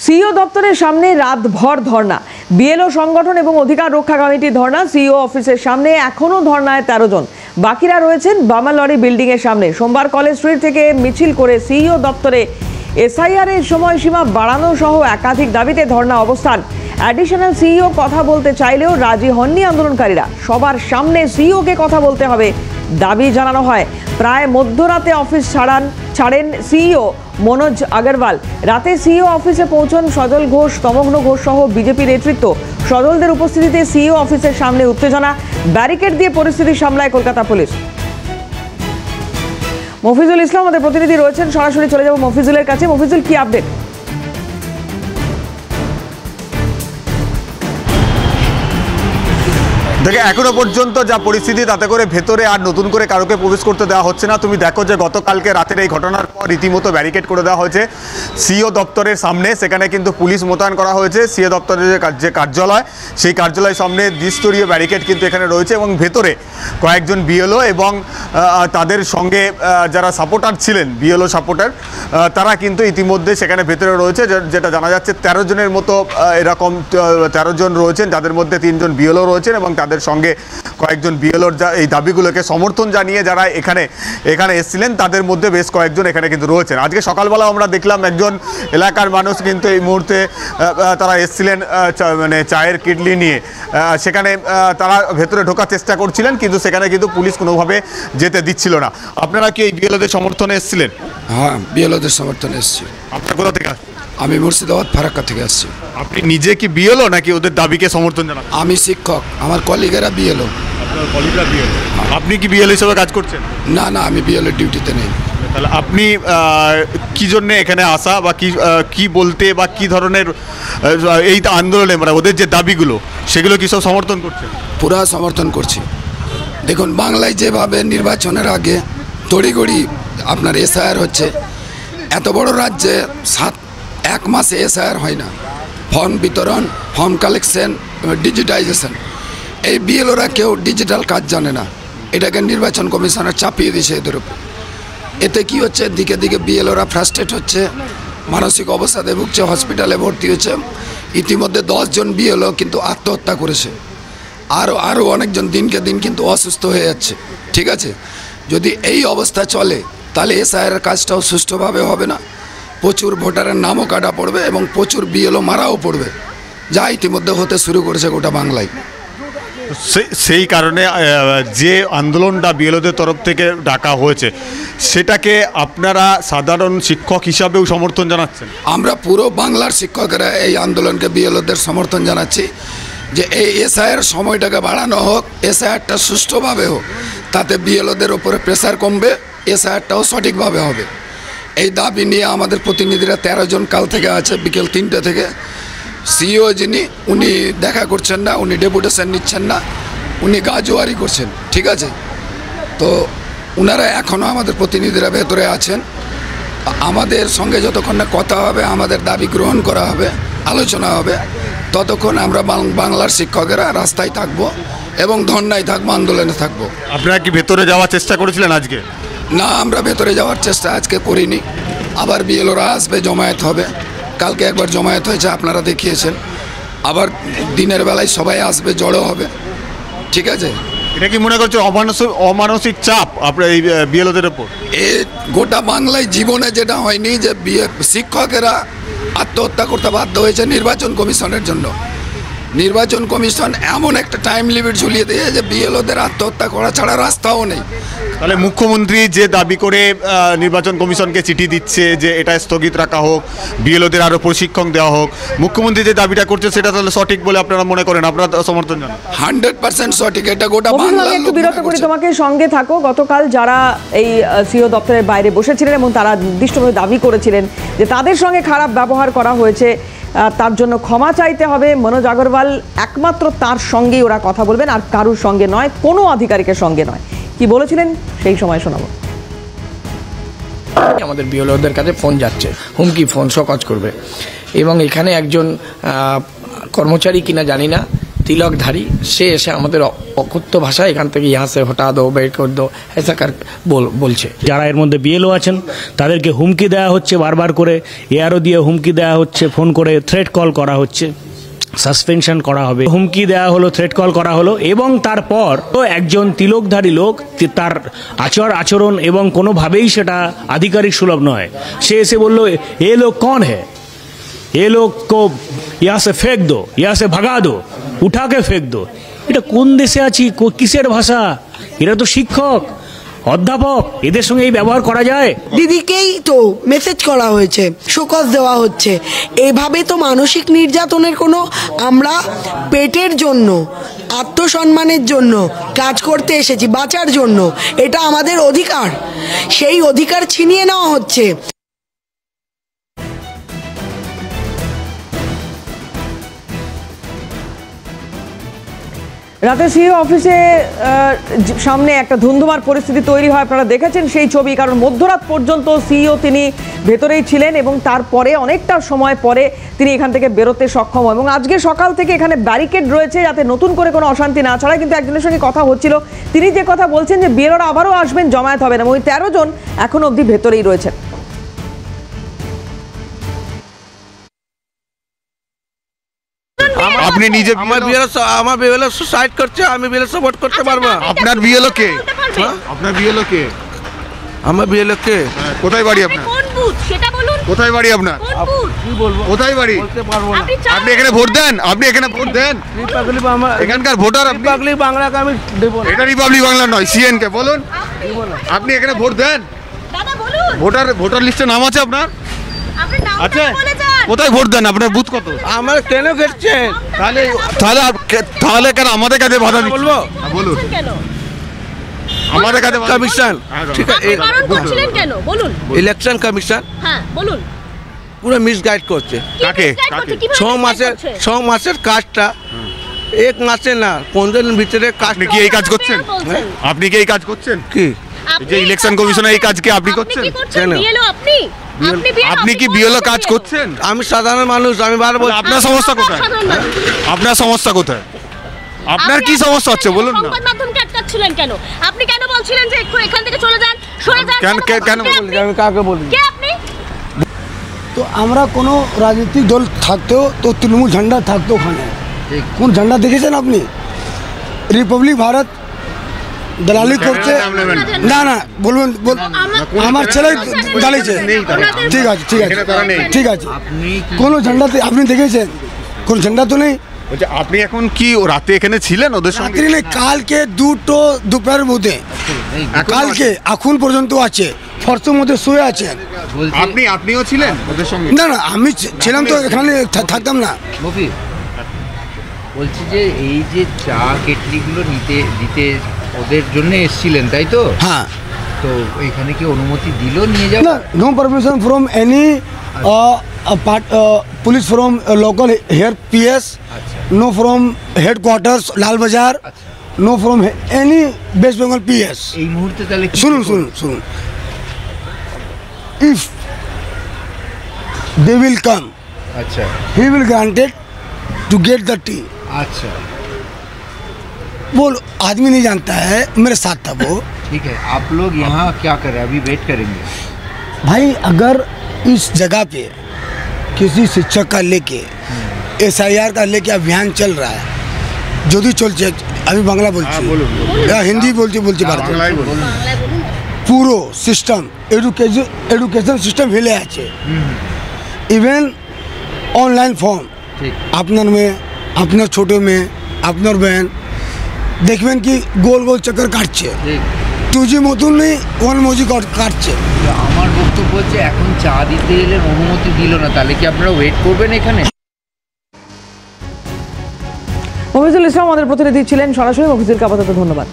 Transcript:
CEO দপ্তরের সামনে রাতভর ধর্ণা। বিএলও সংগঠন এবং অধিকার রক্ষা কমিটির ধর্ণা। সিইও অফিসের সামনে এখনো ধর্ণায় 13 জন। বাকিরা রয়েছেন বামালরি বিল্ডিং এর সামনে। সোমবার কলেজ স্ট্রিট থেকে মিছিল করে সিইও দপ্তরে এসআইআর এর সময়সীমা বাড়ানো সহ একাধিক দাবিতে ধর্ণা অবস্থান। অ্যাডিশনাল সিইও কথা বলতে চাইলেও রাজি হননি আন্দোলনকারীরা। সবার সামনে সিইওকে কথা বলতে হবে দাবি জানানো হয়। প্রায় মধ্যরাতে অফিস ছাড়েন সিইও মনোজ আগরওয়াল। রাতে সিইও অফিসে পৌঁছন সজল ঘোষ, তমগ্ন ঘোষ সহ বিজেপি নেতৃত্ব। সজলদের উপস্থিতিতে সিইও অফিসের সামনে উত্তেজনা। ব্যারিকেড দিয়ে পরিস্থিতি সামলায় কলকাতা পুলিশ। মফিজুল ইসলাম আমাদের প্রতিনিধি রয়েছেন, সরাসরি চলে যাব মফিজুলের কাছে। মফিজুল, কি আপডেট? দেখে এখনো পর্যন্ত যা পরিস্থিতি, তাতে করে ভেতরে আর নতুন করে কারোকে প্রবেশ করতে দেওয়া হচ্ছে না। তুমি দেখো যে গতকালকে রাতের এই ঘটনার পর রীতিমতো ব্যারিকেড করে দেওয়া হয়েছে সিইও দপ্তরের সামনে। সেখানে কিন্তু পুলিশ মোতায়েন করা হয়েছে। সিইও দপ্তরের যে কার্যালয়, সেই কার্যালয়ের সামনে দ্বিস্তরীয় ব্যারিকেড কিন্তু এখানে রয়েছে এবং ভেতরে কয়েকজন বিএলও এবং তাদের সঙ্গে যারা সাপোর্টার ছিলেন, বিএলও সাপোর্টার, তারা কিন্তু ইতিমধ্যে সেখানে ভেতরে রয়েছে। যেটা জানা যাচ্ছে 13 জনের মতো এরকম 13 জন রয়েছেন, যাদের মধ্যে 3 জন বিএলও রয়েছেন এবং তাদের সঙ্গে কয়েকজন বিএলওর এই দাবিগুলোকে সমর্থন জানিয়ে যারা এখানে এসেছিলেন, তাদের মধ্যে বেশ কয়েকজন এখানে কিন্তু রয়েছেন। আজকে সকালবেলা আমরা দেখলাম একজন এলাকার মানুষ কিন্তু এই মুহূর্তে তারা এসেছিলেন মানে চায়ের কিটলি নিয়ে। সেখানে তারা ভেতরে ঢোকার চেষ্টা করছিলেন, কিন্তু সেখানে কিন্তু পুলিশ কোনোভাবে যেতে দিচ্ছিল না। আপনারা কি এই বিএলওদের সমর্থনে এসেছিলেন? হ্যাঁ, বিএলওদের সমর্থনে এসেছি। আপনার কোথা থেকে? আমি মুর্শিদাবাদ ফারাক্কা থেকে আসছি। আপনি নিজে কি বিএলও নাকি ওদের দাবিকে সমর্থন জানান? আমি শিক্ষক, আমার কলিগেরা বিএলও। আপনার কলিগরা বিএলও? আপনি কি বিএলও হিসেবে কাজ করছেন? না না, আমি বিএলও ডিউটিতে নেই। তাহলে আপনি কি জন্য এখানে আসা বা কি বলতে বা কি ধরনের এই আন্দোলনে মানে ওদের যে দাবিগুলো সেগুলো কি সব সমর্থন করছেন? পুরা সমর্থন করছি। দেখুন, বাংলায় যেভাবে নির্বাচনের আগে তড়িঘড়ি আপনার এসআইআর হচ্ছে, এত বড় রাজ্যে 1 মাসে এসআইআর হয় না। ফর্ম বিতরণ, ফর্ম কালেকশন, ডিজিটাইজেশন, এই বিএলওরা কেউ ডিজিটাল কাজ জানে না। এটাকে নির্বাচন কমিশনের চাপিয়ে দিয়েছে এদের উপর। এতে কি হচ্ছে, দিকে দিকে বিএলওরা ফ্রাস্ট্রেট হচ্ছে, মানসিক অবসাদে ভুগছে, হসপিটালে ভর্তি হচ্ছে। ইতিমধ্যে 10 জন বিএলও কিন্তু আত্মহত্যা করেছে। আরও অনেকজন দিনকে দিন কিন্তু অসুস্থ হয়ে যাচ্ছে। ঠিক আছে, যদি এই অবস্থা চলে তাহলে এসআইআর কাজটাও সুষ্ঠুভাবে হবে না। প্রচুর ভোটারের নামও কাটা পড়বে এবং প্রচুর বিএলও মারাও পড়বে, যা ইতিমধ্যে হতে শুরু করেছে গোটা বাংলায়। সেই কারণে যে আন্দোলনটা বিএলওদের তরফ থেকে ডাকা হয়েছে, সেটাকে আপনারা সাধারণ শিক্ষক হিসাবেও সমর্থন জানাচ্ছেন? আমরা পুরো বাংলার শিক্ষকেরা এই আন্দোলনকে বিএলওদের সমর্থন জানাচ্ছি যে এই এসআইআর সময়টাকে বাড়ানো হোক, এসআইআরটা সুষ্ঠুভাবে হোক, তাতে বিএলওদের ওপরে প্রেসার কমবে, এসআইআরটাও সঠিকভাবে হবে। এই দাবি নিয়ে আমাদের প্রতিনিধিরা 13 জন কাল থেকে আছে, বিকেল 3টে থেকে। সিইও যিনি, উনি দেখা করছেন না, উনি ডেপুটেশন নিচ্ছেন না, উনি গাজোয়ারি করছেন। ঠিক আছে, তো ওনারা এখনও আমাদের প্রতিনিধিরা ভেতরে আছেন। আমাদের সঙ্গে যতক্ষণ না কথা হবে, আমাদের দাবি গ্রহণ করা হবে, আলোচনা হবে, ততক্ষণ আমরা বাংলার শিক্ষকেরা রাস্তায় থাকবো এবং ধর্নায় থাকবো, আন্দোলনে থাকবো। আপনারা কি ভেতরে যাওয়ার চেষ্টা করেছিলেন আজকে? না, আমরা ভেতরে যাওয়ার চেষ্টা আজকে করিনি। আবার বিএলওরা আসবে, জমায়েত হবে। কালকে একবার জমায়েত হয়েছে, আপনারা দেখিয়েছেন। আবার দিনের বেলায় সবাই আসবে, জড়ো হবে। ঠিক আছে, এটা কি মনে করছে অমানসিক চাপ আপনার এই বিএলওদের ওপর? এ গোটা বাংলায় জীবনে যেটা হয়নি, যে শিক্ষকেরা আত্মহত্যা করতে বাধ্য হয়েছে নির্বাচন কমিশনের জন্য। নির্বাচন কমিশন এমন একটা টাইম লিমিট ঝুলিয়ে দিয়ে যে বিএলওদের আত্মহত্যা করা ছাড়া রাস্তাও নেই। তাহলে মুখ্যমন্ত্রী যে দাবি করে নির্বাচন কমিশনকে চিঠি দিচ্ছে যে এটা স্থগিত রাখা হোক, বিএলওদের আরও প্রশিক্ষণ দেওয়া হোক, মুখ্যমন্ত্রী যে দাবিটা করছে সেটা তাহলে সঠিক বলে আপনারা মনে করেন? আপনারা সমর্থন জানান? 100% সঠিক। এটা গোটা বাংলা। একটু বিরত করি তোমাকে, সঙ্গে থাকো। গতকাল যারা এই সিইও দপ্তরের বাইরে বসেছিলেন এবং তারা নির্দিষ্টভাবে দাবি করেছিলেন যে তাদের সঙ্গে খারাপ ব্যবহার করা হয়েছে, তার জন্য ক্ষমা চাইতে হবে। মনোজ আগরওয়াল একমাত্র তার সঙ্গেই ওরা কথা বলবেন, আর কারুর সঙ্গে নয়, কোনো আধিকারিকের সঙ্গে নয়। কি বলেছিলেন সেই সময় শোনাবো। আমাদের বিএলওদের কাছে ফোন যাচ্ছে, হুমকি ফোন, শোকজ করবে। এবং এখানে একজন কর্মচারী কিনা জানি না, तिलकधारी से এসে আমাদের অকথ্য ভাষায় এখান থেকে यहाँ से हटा दो बेट कर दो ऐसा कर বলছে। যারা এর মধ্যে বিএলও আছেন তাদেরকে হুমকি দেওয়া হচ্ছে, বারবার করে এআরও দিয়ে হুমকি দেওয়া হচ্ছে, ফোন করে থ্রেট কল করা হচ্ছে, সাসপেনশন করা হবে, হুমকি দেওয়া হলো, থ্রেট কল করা হলো। এবং তারপর তো একজন তিলকধারী লোক, তার আচরণ এবং কোনোভাবেই সেটা আধিকারিক সুলভ নয়। সে এসে বলল এ লোক কौन है, ये लोग को यहाँ से फेंक दो, यहाँ से भगा दो, उठा के फेंक दो। এটা কোন দেশে আছি, কিসের ভাষা? এরা তো শিক্ষক, অধ্যাপক, এদের সঙ্গে এই ব্যবহার করা যায়? দিদিকেই তো মেসেজ করা হয়েছে, শোকজ দেওয়া হচ্ছে। এভাবে তো মানসিক নির্যাতনের কোনো, আমরা পেটের জন্য, আত্মসম্মানের জন্য কাজ করতে এসেছি, বাঁচার জন্য, এটা আমাদের অধিকার, সেই অধিকার ছিনিয়ে নেওয়া হচ্ছে। রাতে সিইও অফিসে সামনে একটা ধুন্ধুমার পরিস্থিতি তৈরি হয়, আপনারা দেখেছেন সেই ছবি। কারণ মধ্যরাত পর্যন্ত সিইও তিনি ভেতরেই ছিলেন এবং তারপরে অনেকটা সময় পরে তিনি এখান থেকে বেরোতে সক্ষম। এবং আজকে সকাল থেকে এখানে ব্যারিকেড রয়েছে যাতে নতুন করে কোনো অশান্তি না ছড়ায়। কিন্তু একজনের সঙ্গে কথা হচ্ছিল, তিনি যে কথা বলছেন যে বিএলওরা আবারও আসবেন, জমায়েত হবে না। এবং ওই 13 জন এখন অবধি ভেতরেই রয়েছেন। আপনি নিজে আমার বিএলও সুসাইড করছে, আমি বিএলও সাপোর্ট করতে পারবো? আপনার বিএলও কে? আপনার বিএলও কে? আমার বিএলও কে? কোথায় বাড়ি আপনার? কোন বুথ সেটা বলুন। কোথায় বাড়ি আপনার? কোন বুথ? কি বলবো, কোথায় বাড়ি? বলতে পারবো না। আপনি এখানে ভোট দেন? আপনি এখানে ভোট দেন? এখানকার ভোটার আপনি? রিপাবলিক বাংলাকে আমি দেবো না। এটা রিপাবলিক বাংলা নয়, সিএন কে বলুন। আপনি এখানে ভোট দেন? দাদা বলুন। ভোটার লিস্টে নাম আছে আপনার? আপনি নাম আছে? বলে যান। কোথায় ভোট দেন? আপনার বুথ কত? আমার কেন ঘেরছেন? তাহলে কেন আমাদের কাছে বাধা দিচ্ছেন? বলবো? বলুন। কেন? আমাদের কাছে কমিশন, ঠিক আপনি বারণ করছিলেন কেন? বলুন। ইলেকশন কমিশন হ্যাঁ বলুন। পুরো মিসগাইড করছে। কাকে? ছ মাসের কাজটা 1 মাসে না, 15 দিনের ভিতরে কাজ। আপনি কি এই কাজ করছেন? আপনি কি এই কাজ করছেন? কি এই যে ইলেকশন কমিশনের এই কাজ কি আপনি করছেন? কেন? বিএলও আপনি? আপনি কি বিএলও কাজ করছেন? আমি সাধারণ মানুষ, আমি বারবার বলছি। আপনার সমস্যা কোথায়? আপনার সমস্যা কোথায়? আপনার কি সমস্যা হচ্ছে বলুন না। সংবাদ মাধ্যমকে আটকাচ্ছিলেন কেন? আপনি কেন বলছিলেন যে এখান থেকে চলে যান, সরে যান? কেন বলছি? আমি কাকে বলি? কে আপনি? তো আমরা কোনো রাজনৈতিক দল থাকতেও তো তৃণমূল ঝান্ডা থাকতো ওখানে। কোন ঝান্ডা দেখেছেন আপনি? রিপাবলিক ভারত দালালি করছে না, না বলবেন, আমার ছেলে দাঁড়িয়েছে। ঠিক আছে, ঠিক আছে, ঠিক আছে। কোন ঝান্ডাতে আপনি দেখেছেন? কোন ঝান্ডা তো নেই। আপনি এখন কি রাতে এখানে ছিলেন ওদের সঙ্গে? রাত্রি নেই, কালকে 2টো দুপুরের মধ্যে, কালকে এখন পর্যন্ত আছে, ফর্সের মধ্যে শুয়ে আছেন। আপনিও ছিলেন ওদের সঙ্গে? না না, আমি ছিলাম তো এখানে থাকতাম না। বলছি যে এই যে চা কেটলিগুলো দিতে ওদের জন্য এসেছিলেন তাই তো? হ্যাঁ। তো এখানে কি অনুমতি দিল নিয়ে যাও? না, no permission from any police from local here PS, no from headquarters Lal Bazar, no from any West Bengal PS. এই মুহূর্তে তাহলে শুনুন, ইফ they will come, अच्छा, he will granted to get the tea। अच्छा, वो आदमी नहीं जानता है, मेरे साथ था वो। ठीक है, आप लोग यहाँ क्या कर रहे हैं? अभी वेट करेंगे भाई, अगर इस जगह पे किसी शिक्षक का लेके SIR का लेके अभियान चल रहा है, जो भी चलছে, আমি বাংলা বলছি, হিন্দি বলছি পারছি, পুরো সিস্টেম এডুকেশন সিস্টেম হিলে আছে। ইভেন অনলাইন ফর্ম, আপনার মেয়ে, আপনার ছোট মেয়ে, আপনার বোন দেখবেন কি গোল গোল চক্কর কাটছে, 2G মতন নেই, 1G কাটছে। আমার বক্তব্য হচ্ছে এখন চা দিতে এলে অনুমতি দিল না, তাহলে কি আপনারা ওয়েট করবেন এখানে? মফিজুল ইসলাম আমাদের প্রতিনিধি ছিলেন সরাসরি। মফিজুলকে আপাতত ধন্যবাদ।